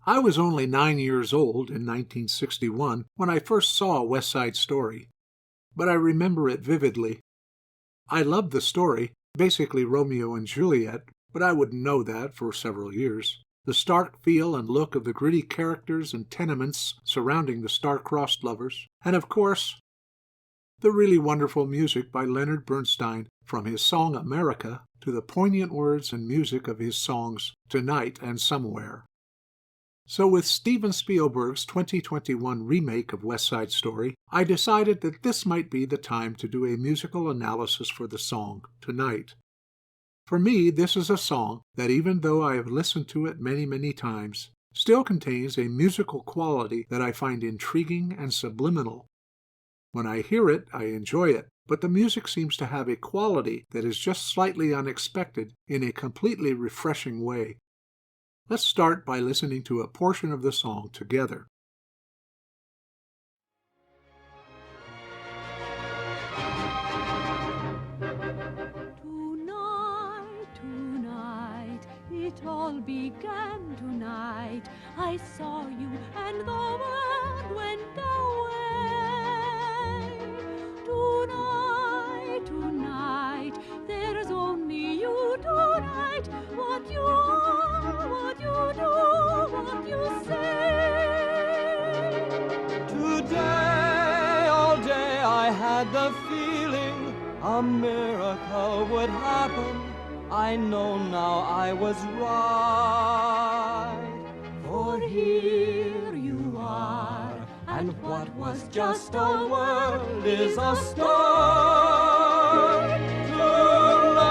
I was only 9 years old in 1961 when I first saw West Side Story, but I remember it vividly. I loved the story, basically Romeo and Juliet, but I wouldn't know that for several years. The stark feel and look of the gritty characters and tenements surrounding the star-crossed lovers, and of course, the really wonderful music by Leonard Bernstein, from his song America to the poignant words and music of his songs Tonight and Somewhere. So with Steven Spielberg's 2021 remake of West Side Story, I decided that this might be the time to do a musical analysis for the song Tonight. For me, this is a song that, even though I have listened to it many, many times, still contains a musical quality that I find intriguing and subliminal. When I hear it, I enjoy it, but the music seems to have a quality that is just slightly unexpected in a completely refreshing way. Let's start by listening to a portion of the song together. Tonight, it all began tonight. I saw you and the world went away. Tonight, there's only you tonight. What you are, what you do, what you say. Today, all day, I had the feeling a miracle would happen. I know now I was right. For here you are, and what was just a world is a star tonight.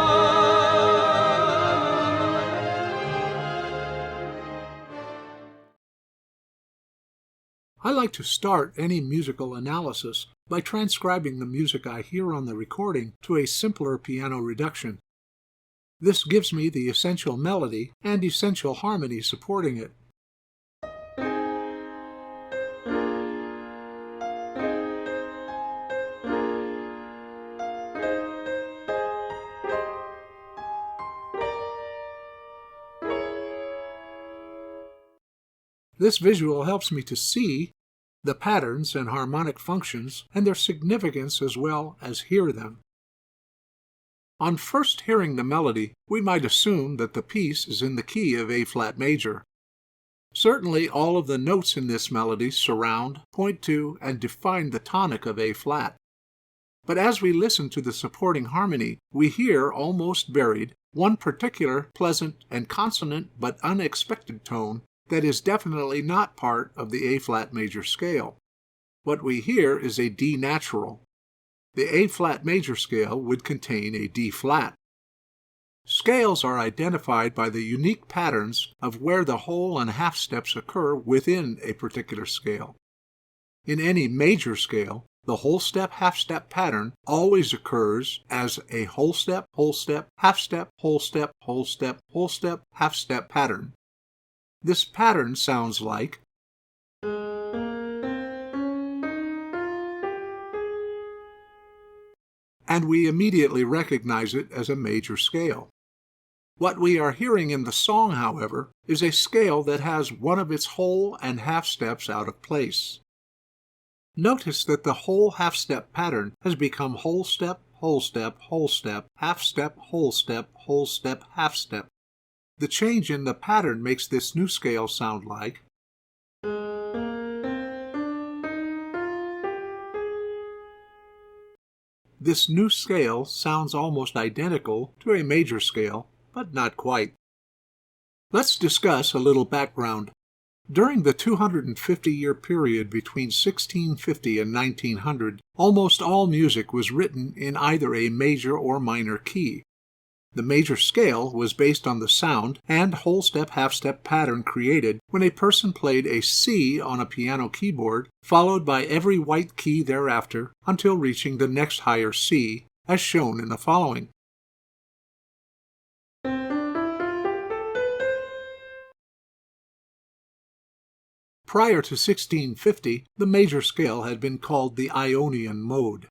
I like to start any musical analysis by transcribing the music I hear on the recording to a simpler piano reduction. This gives me the essential melody and essential harmony supporting it. This visual helps me to see the patterns and harmonic functions and their significance as well as hear them. On first hearing the melody, we might assume that the piece is in the key of A-flat major. Certainly all of the notes in this melody surround, point to, and define the tonic of A-flat. But as we listen to the supporting harmony, we hear, almost buried, one particular pleasant and consonant but unexpected tone that is definitely not part of the A-flat major scale. What we hear is a D natural. The A-flat major scale would contain a D-flat. Scales are identified by the unique patterns of where the whole and half steps occur within a particular scale. In any major scale, the whole step, half step pattern always occurs as a whole step, half step, whole step, whole step, whole step, half step pattern. This pattern sounds like and we immediately recognize it as a major scale. What we are hearing in the song, however, is a scale that has one of its whole and half steps out of place. Notice that the whole half step pattern has become whole step, whole step, whole step, half step, whole step, whole step, half step. The change in the pattern makes this new scale sound like This new scale sounds almost identical to a major scale, but not quite. Let's discuss a little background. During the 250-year period between 1650 and 1900, almost all music was written in either a major or minor key. The major scale was based on the sound and whole step, half step pattern created when a person played a C on a piano keyboard, followed by every white key thereafter until reaching the next higher C, as shown in the following. Prior to 1650, the major scale had been called the Ionian mode.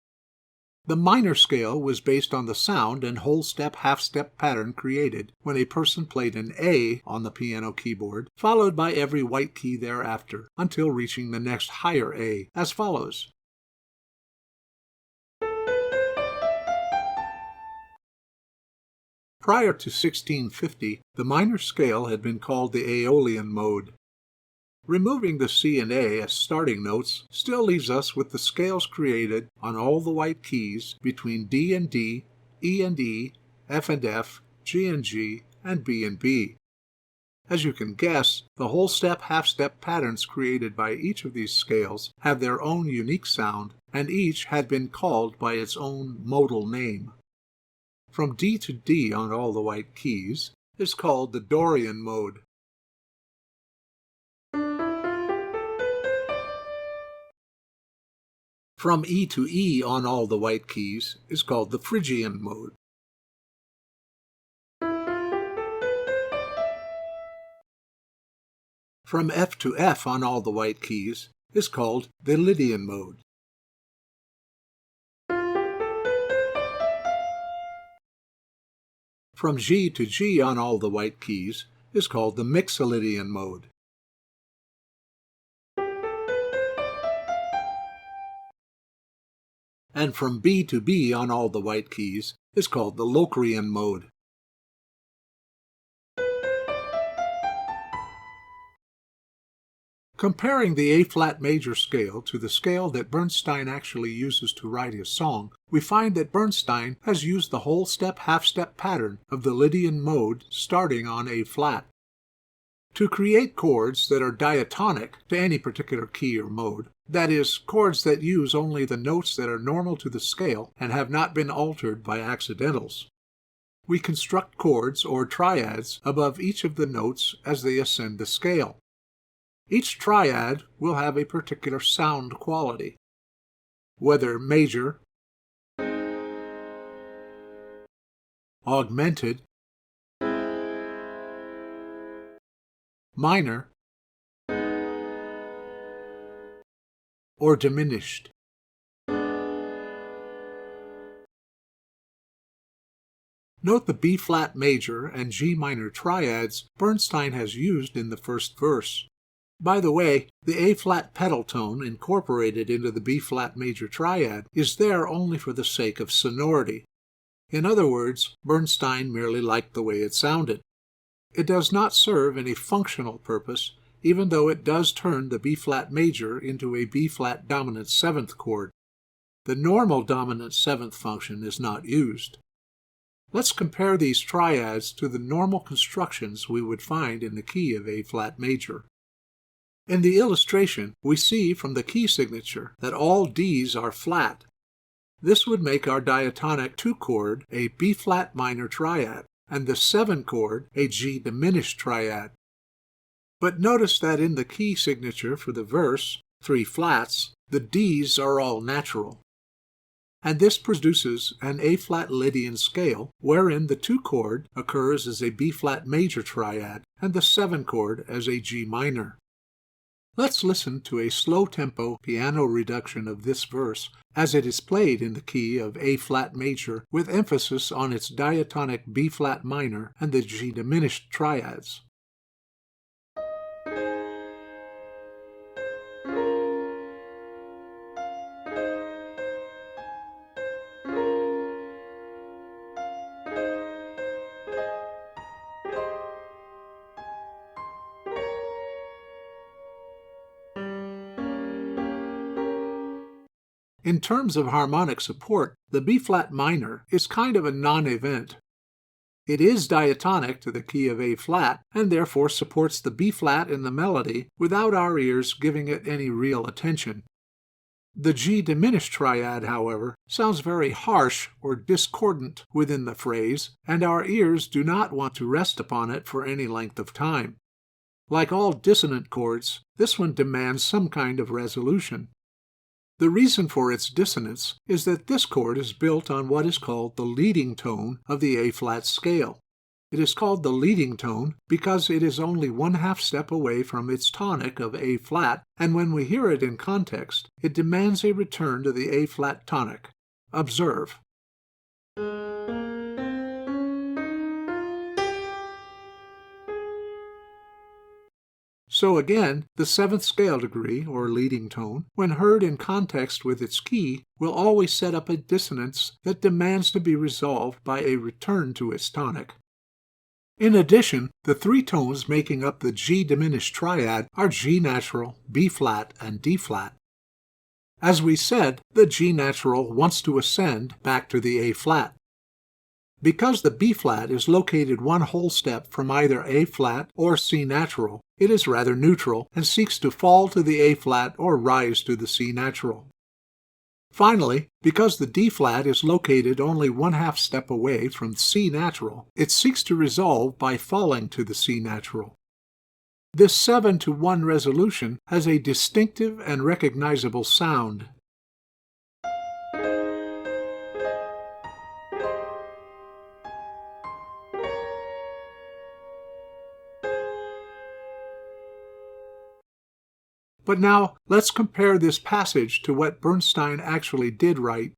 The minor scale was based on the sound and whole step, half step pattern created when a person played an A on the piano keyboard, followed by every white key thereafter, until reaching the next higher A, as follows. Prior to 1650, the minor scale had been called the Aeolian mode. Removing the C and A as starting notes still leaves us with the scales created on all the white keys between D and D, E and E, F and F, G and G, and B and B. As you can guess, the whole step, half step patterns created by each of these scales have their own unique sound, and each had been called by its own modal name. From D to D on all the white keys is called the Dorian mode. From E to E on all the white keys is called the Phrygian mode. From F to F on all the white keys is called the Lydian mode. From G to G on all the white keys is called the Mixolydian mode. And from B to B on all the white keys is called the Locrian mode. Comparing the A-flat major scale to the scale that Bernstein actually uses to write his song, we find that Bernstein has used the whole step, half step pattern of the Lydian mode starting on A-flat. To create chords that are diatonic to any particular key or mode, that is, chords that use only the notes that are normal to the scale and have not been altered by accidentals, we construct chords or triads above each of the notes as they ascend the scale. Each triad will have a particular sound quality, whether major, augmented, minor, or diminished. Note the B-flat major and G minor triads Bernstein has used in the first verse. By the way, the A-flat pedal tone incorporated into the B-flat major triad is there only for the sake of sonority. In other words, Bernstein merely liked the way it sounded. It does not serve any functional purpose, even though it does turn the B-flat major into a B-flat dominant seventh chord. The normal dominant seventh function is not used. Let's compare these triads to the normal constructions we would find in the key of A-flat major. In the illustration, we see from the key signature that all Ds are flat. This would make our diatonic 2 chord a B-flat minor triad, and the 7 chord a G diminished triad. But notice that in the key signature for the verse, 3 flats, the Ds are all natural. And this produces an A-flat Lydian scale, wherein the 2 chord occurs as a B-flat major triad, and the 7 chord as a G minor. Let's listen to a slow-tempo piano reduction of this verse as it is played in the key of A-flat major with emphasis on its diatonic B-flat minor and the G diminished triads. In terms of harmonic support, the B-flat minor is kind of a non-event. It is diatonic to the key of A-flat, and therefore supports the B-flat in the melody without our ears giving it any real attention. The G diminished triad, however, sounds very harsh or discordant within the phrase, and our ears do not want to rest upon it for any length of time. Like all dissonant chords, this one demands some kind of resolution. The reason for its dissonance is that this chord is built on what is called the leading tone of the A-flat scale. It is called the leading tone because it is only 1/2 step away from its tonic of A-flat, and when we hear it in context, it demands a return to the A-flat tonic. Observe. So again, the seventh scale degree, or leading tone, when heard in context with its key, will always set up a dissonance that demands to be resolved by a return to its tonic. In addition, the three tones making up the G diminished triad are G natural, B flat, and D flat. As we said, the G natural wants to ascend back to the A flat. Because the B flat is located one whole step from either A flat or C natural, it is rather neutral and seeks to fall to the A flat or rise to the C natural. Finally, because the D flat is located only one half step away from C natural, it seeks to resolve by falling to the C natural. This 7-to-1 resolution has a distinctive and recognizable sound. But now, let's compare this passage to what Bernstein actually did write.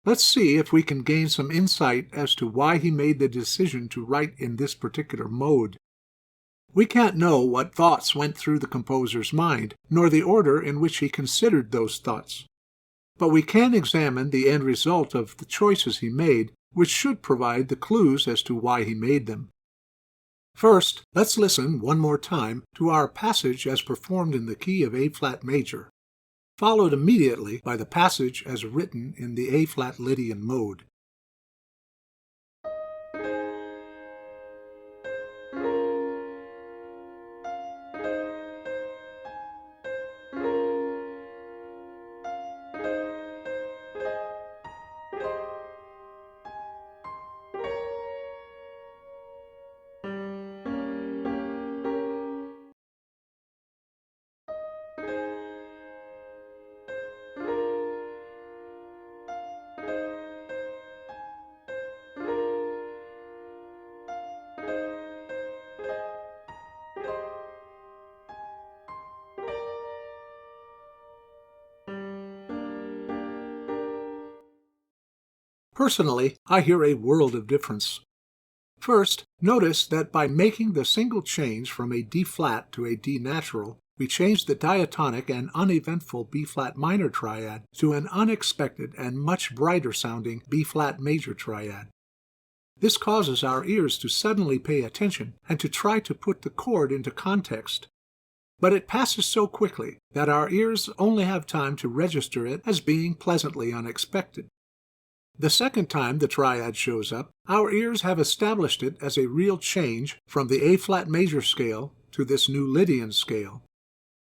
Let's see if we can gain some insight as to why he made the decision to write in this particular mode. We can't know what thoughts went through the composer's mind, nor the order in which he considered those thoughts. But we can examine the end result of the choices he made, which should provide the clues as to why he made them. First, let's listen one more time to our passage as performed in the key of A-flat major, followed immediately by the passage as written in the A-flat Lydian mode. Personally, I hear a world of difference. First, notice that by making the single change from a D-flat to a D natural, we change the diatonic and uneventful B-flat minor triad to an unexpected and much brighter sounding B-flat major triad. This causes our ears to suddenly pay attention and to try to put the chord into context. But it passes so quickly that our ears only have time to register it as being pleasantly unexpected. The second time the triad shows up, our ears have established it as a real change from the A-flat major scale to this new Lydian scale.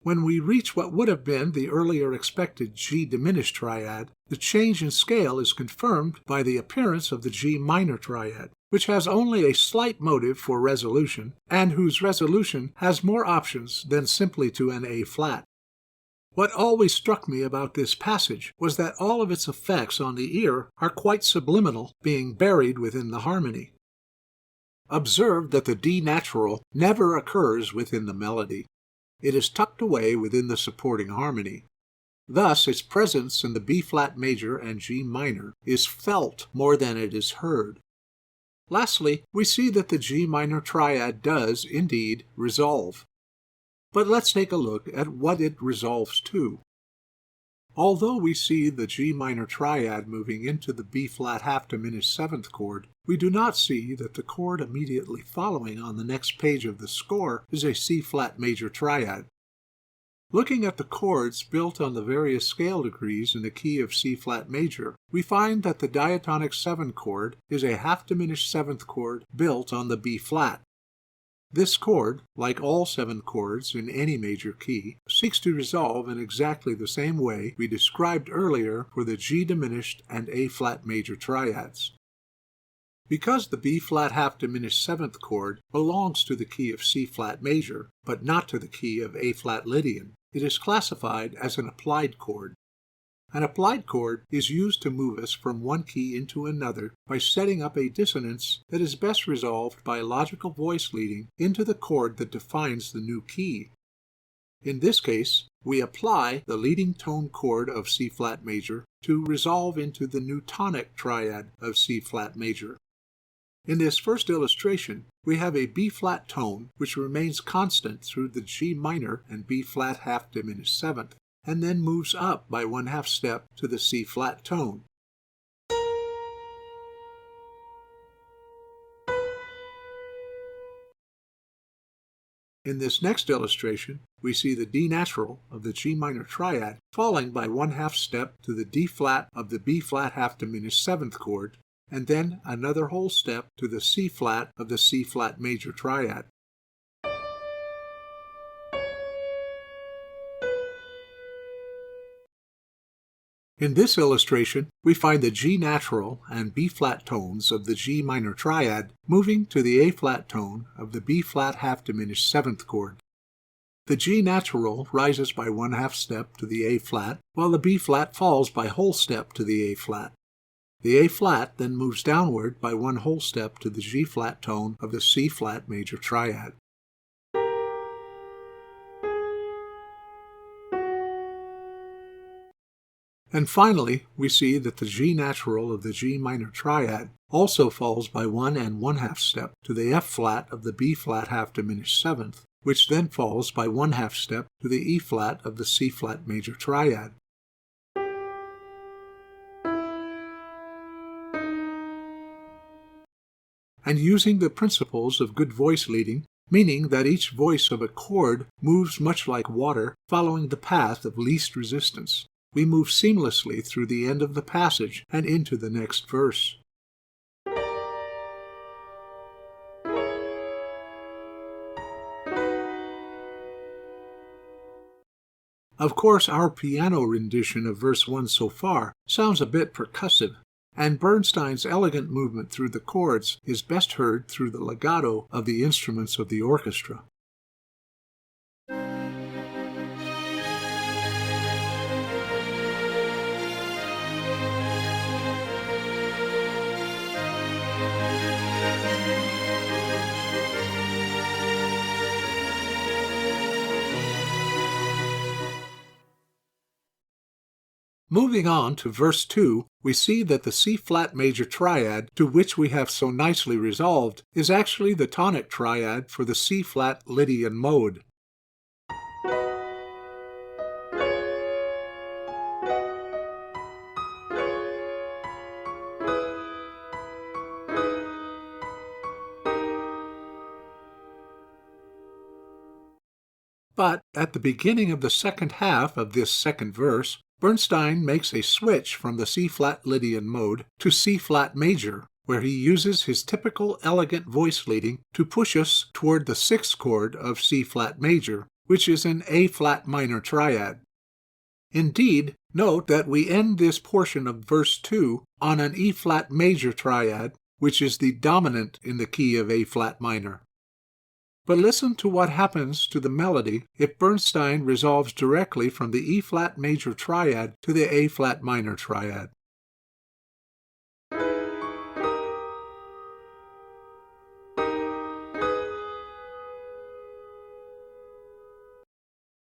When we reach what would have been the earlier expected G diminished triad, the change in scale is confirmed by the appearance of the G minor triad, which has only a slight motive for resolution, and whose resolution has more options than simply to an A-flat. What always struck me about this passage was that all of its effects on the ear are quite subliminal, being buried within the harmony. Observe that the D natural never occurs within the melody. It is tucked away within the supporting harmony. Thus, its presence in the B-flat major and G minor is felt more than it is heard. Lastly, we see that the G minor triad does, indeed, resolve. But let's take a look at what it resolves to. Although we see the G minor triad moving into the B-flat half-diminished seventh chord, we do not see that the chord immediately following on the next page of the score is a C-flat major triad. Looking at the chords built on the various scale degrees in the key of C-flat major, we find that the diatonic 7 chord is a half-diminished seventh chord built on the B-flat. This chord, like all 7 chords in any major key, seeks to resolve in exactly the same way we described earlier for the G diminished and A-flat major triads. Because the B-flat half-diminished 7th chord belongs to the key of C-flat major, but not to the key of A-flat Lydian, it is classified as an applied chord. An applied chord is used to move us from one key into another by setting up a dissonance that is best resolved by logical voice leading into the chord that defines the new key. In this case, we apply the leading tone chord of C-flat major to resolve into the new tonic triad of C-flat major. In this first illustration, we have a B-flat tone which remains constant through the G minor and B-flat half diminished seventh, and then moves up by 1/2 step to the C-flat tone. In this next illustration, we see the D natural of the G minor triad falling by 1/2 step to the D flat of the B flat half diminished seventh chord, and then another whole step to the C flat of the C flat major triad. In this illustration, we find the G natural and B flat tones of the G minor triad moving to the A flat tone of the B flat half diminished seventh chord. The G natural rises by 1/2 step to the A flat, while the B flat falls by whole step to the A flat. The A flat then moves downward by 1 whole step to the G flat tone of the C flat major triad. And finally, we see that the G natural of the G minor triad also falls by 1 1/2 step to the F flat of the B flat half diminished seventh, which then falls by 1/2 step to the E flat of the C flat major triad. And using the principles of good voice leading, meaning that each voice of a chord moves much like water, following the path of least resistance, we move seamlessly through the end of the passage and into the next verse. Of course, our piano rendition of verse 1 so far sounds a bit percussive, and Bernstein's elegant movement through the chords is best heard through the legato of the instruments of the orchestra. Moving on to verse 2, we see that the C-flat major triad, to which we have so nicely resolved, is actually the tonic triad for the C-flat Lydian mode. But at the beginning of the second half of this second verse, Bernstein makes a switch from the C-flat Lydian mode to C-flat major, where he uses his typical elegant voice leading to push us toward the sixth chord of C-flat major, which is an A-flat minor triad. Indeed, note that we end this portion of verse 2 on an E-flat major triad, which is the dominant in the key of A-flat minor. But listen to what happens to the melody if Bernstein resolves directly from the E-flat major triad to the A-flat minor triad.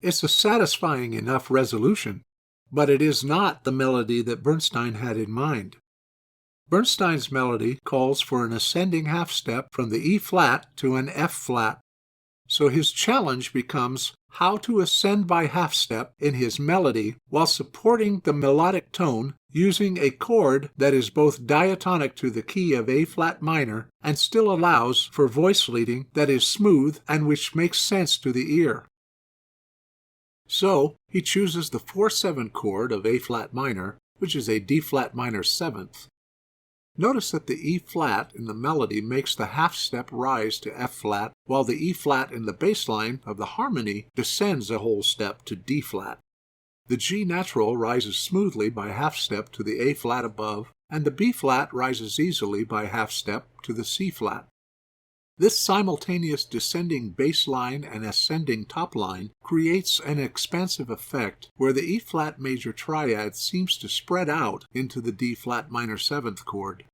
It's a satisfying enough resolution, but it is not the melody that Bernstein had in mind. Bernstein's melody calls for an ascending half step from the E-flat to an F-flat, so his challenge becomes how to ascend by half step in his melody while supporting the melodic tone using a chord that is both diatonic to the key of A-flat minor and still allows for voice leading that is smooth and which makes sense to the ear. So, he chooses the 4/7 chord of A-flat minor, which is a D-flat minor seventh. Notice that the E-flat in the melody makes the half step rise to F-flat, while the E-flat in the bass line of the harmony descends a whole step to D-flat. The G natural rises smoothly by half step to the A-flat above, and the B-flat rises easily by half step to the C-flat. This simultaneous descending bass line and ascending top line creates an expansive effect where the E-flat major triad seems to spread out into the D-flat minor seventh chord.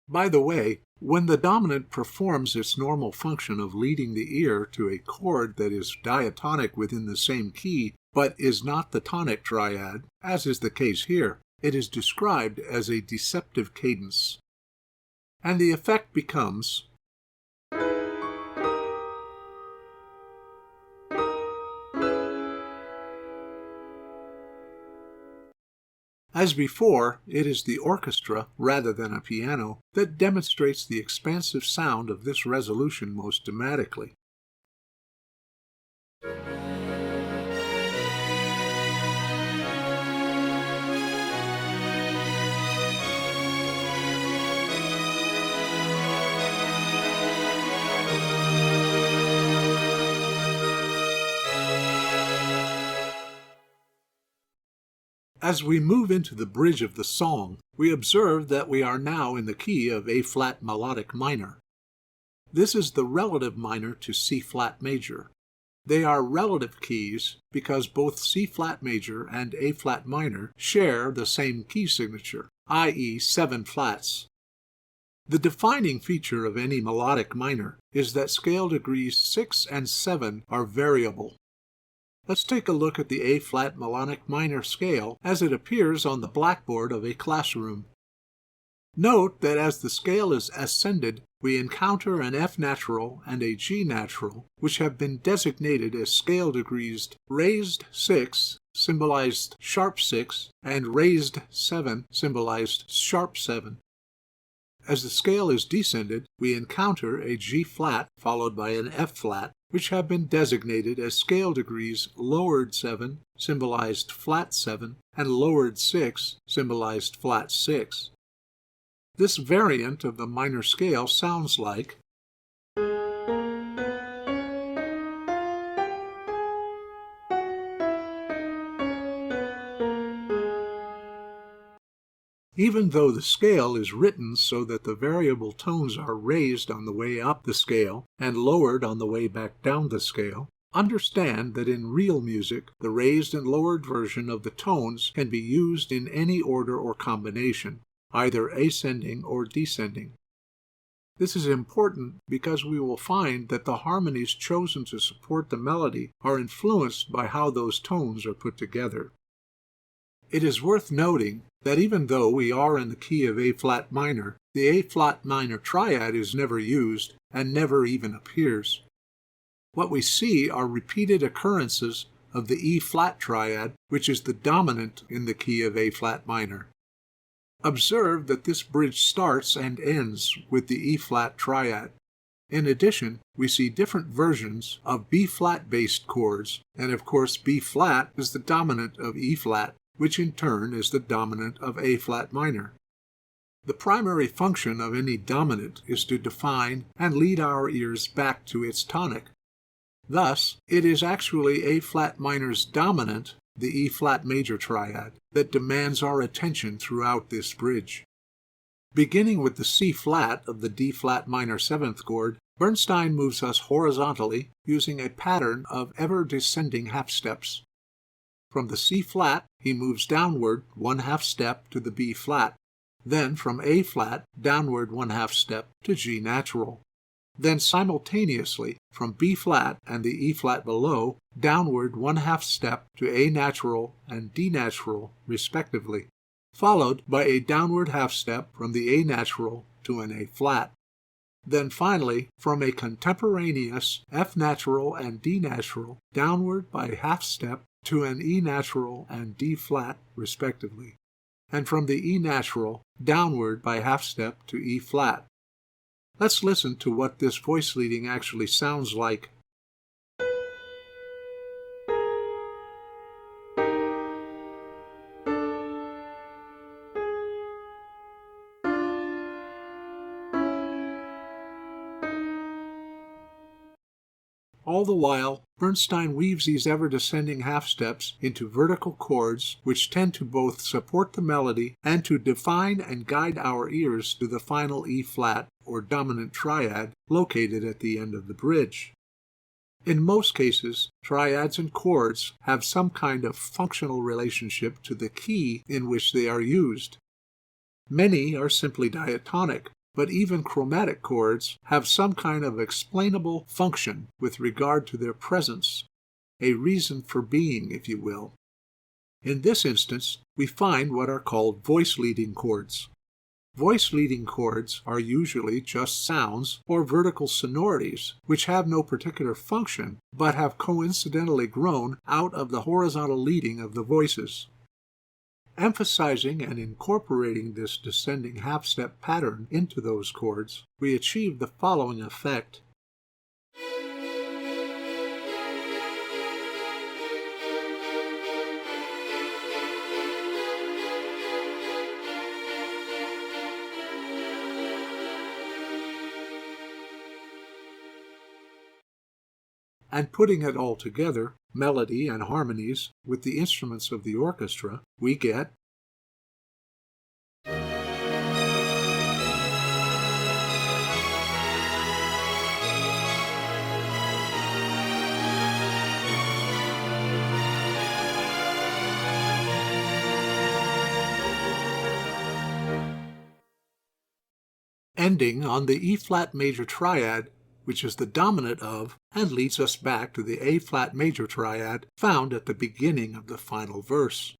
By the way, When the dominant performs its normal function of leading the ear to a chord that is diatonic within the same key, but is not the tonic triad, as is the case here, it is described as a deceptive cadence. And the effect becomes As before, it is the orchestra, rather than a piano, that demonstrates the expansive sound of this resolution most dramatically. As we move into the bridge of the song, we observe that we are now in the key of A-flat melodic minor. This is the relative minor to C-flat major. They are relative keys because both C-flat major and A-flat minor share the same key signature, i.e. 7 flats. The defining feature of any melodic minor is that scale degrees 6 and 7 are variable. Let's take a look at the A-flat melodic minor scale as it appears on the blackboard of a classroom. Note that as the scale is ascended, we encounter an F natural and a G natural, which have been designated as scale degrees raised 6, symbolized sharp 6, and raised 7, symbolized sharp 7. As the scale is descended, we encounter a G flat followed by an F flat, which have been designated as scale degrees lowered 7, symbolized flat 7, and lowered 6, symbolized flat 6. This variant of the minor scale sounds like Even though the scale is written so that the variable tones are raised on the way up the scale and lowered on the way back down the scale, understand that in real music, the raised and lowered version of the tones can be used in any order or combination, either ascending or descending. This is important because we will find that the harmonies chosen to support the melody are influenced by how those tones are put together. It is worth noting that even though we are in the key of A-flat minor, the A-flat minor triad is never used and never even appears. What we see are repeated occurrences of the E-flat triad, which is the dominant in the key of A-flat minor. Observe that this bridge starts and ends with the E-flat triad. In addition, we see different versions of B-flat based chords, and of course B-flat is the dominant of E-flat, which in turn is the dominant of A-flat minor. The primary function of any dominant is to define and lead our ears back to its tonic. Thus, it is actually A-flat minor's dominant, the E-flat major triad, that demands our attention throughout this bridge. Beginning with the C-flat of the D-flat minor 7th chord, Bernstein moves us horizontally using a pattern of ever-descending half-steps. From the C-flat, he moves downward 1/2 step to the B-flat, then from A-flat downward 1/2 step to G natural. Then simultaneously, from B-flat and the E-flat below, downward 1/2 step to A natural and D natural, respectively, followed by a downward half step from the A natural to an A-flat. Then finally, from a contemporaneous F natural and D natural, downward by half step to an E natural and D flat, respectively, and from the E natural, downward by half step to E flat. Let's listen to what this voice leading actually sounds like. All the while, Bernstein weaves these ever-descending half-steps into vertical chords which tend to both support the melody and to define and guide our ears to the final E-flat, or dominant triad, located at the end of the bridge. In most cases, triads and chords have some kind of functional relationship to the key in which they are used. Many are simply diatonic, but even chromatic chords have some kind of explainable function with regard to their presence, a reason for being, if you will. In this instance, we find what are called voice-leading chords. Voice-leading chords are usually just sounds or vertical sonorities which have no particular function but have coincidentally grown out of the horizontal leading of the voices. Emphasizing and incorporating this descending half-step pattern into those chords, we achieve the following effect. And putting it all together, melody and harmonies, with the instruments of the orchestra, we get ending on the E-flat major triad, which is the dominant of and leads us back to the A-flat major triad found at the beginning of the final verse,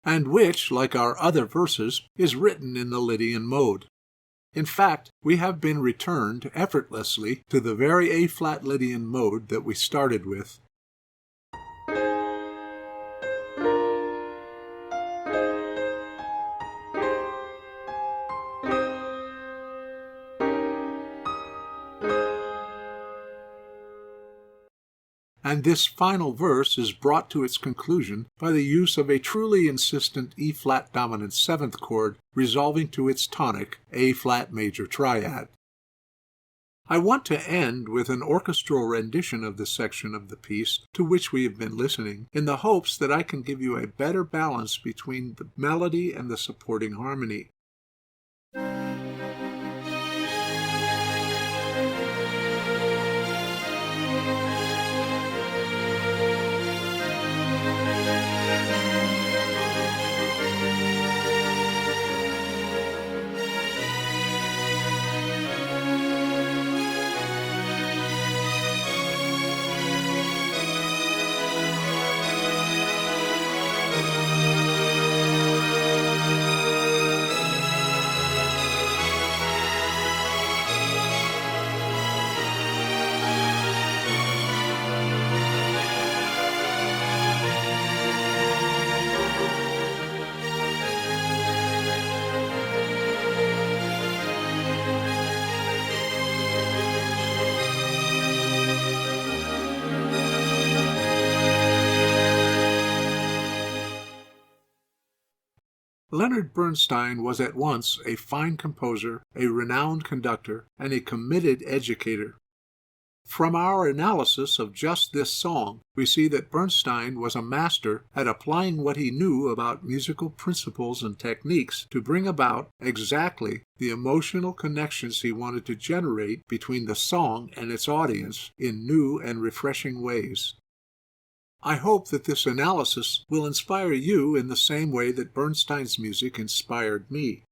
and which, like our other verses, is written in the Lydian mode. In fact, we have been returned effortlessly to the very A-flat Lydian mode that we started with. And this final verse is brought to its conclusion by the use of a truly insistent E-flat dominant seventh chord resolving to its tonic A-flat major triad. I want to end with an orchestral rendition of the section of the piece to which we have been listening, in the hopes that I can give you a better balance between the melody and the supporting harmony. Leonard Bernstein was at once a fine composer, a renowned conductor, and a committed educator. From our analysis of just this song, we see that Bernstein was a master at applying what he knew about musical principles and techniques to bring about exactly the emotional connections he wanted to generate between the song and its audience in new and refreshing ways. I hope that this analysis will inspire you in the same way that Bernstein's music inspired me.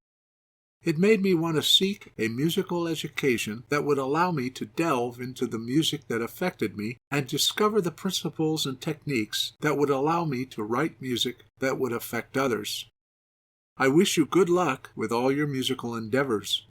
It made me want to seek a musical education that would allow me to delve into the music that affected me and discover the principles and techniques that would allow me to write music that would affect others. I wish you good luck with all your musical endeavors.